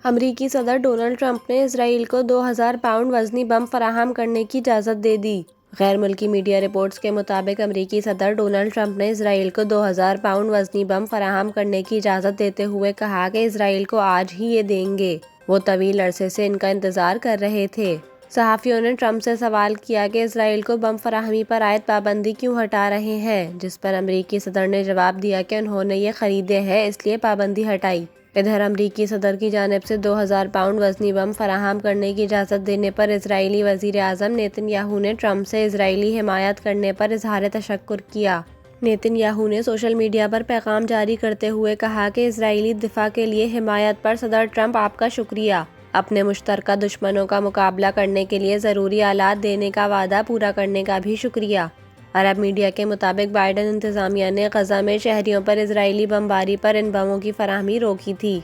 امریکی صدر Donald Trump نے اسرائیل کو 2000 پاؤنڈ وزنی بم فراہم کرنے کی اجازت دے دی۔ غیر ملکی میڈیا رپورٹس کے مطابق امریکی صدر ڈونلڈ ٹرمپ نے اسرائیل کو 2000 پاؤنڈ وزنی بم فراہم کرنے کی اجازت دیتے ہوئے کہا کہ اسرائیل کو آج ہی یہ دیں گے۔ وہ طویل عرصے سے ان کا انتظار کر رہے تھے۔ صحافیوں نے ٹرمپ سے سوال کیا کہ اسرائیل کو بم فراہمی پر عائد پابندی کیوں ہٹا رہے ہیں، جس پر امریکی صدر نے جواب دیا کہ انہوں نے یہ خریدے ہیں اس لیے پابندی ہٹائی۔ ادھر امریکی صدر کی جانب سے 2000 پاؤنڈ وزنی بم فراہم کرنے کی اجازت دینے پر اسرائیلی وزیر اعظم نیتن یاہو نے ٹرمپ سے اسرائیلی حمایت کرنے پر اظہار تشکر کیا۔ نیتن یاہو نے سوشل میڈیا پر پیغام جاری کرتے ہوئے کہا کہ اسرائیلی دفاع کے لیے حمایت پر صدر ٹرمپ آپ کا شکریہ۔ اپنے مشترکہ دشمنوں کا مقابلہ کرنے کے لیے ضروری آلات دینے کا وعدہ پورا کرنے کا بھی شکریہ۔ عرب میڈیا کے مطابق بائیڈن انتظامیہ نے غزہ میں شہریوں پر اسرائیلی بمباری پر ان بموں کی فراہمی روکی تھی۔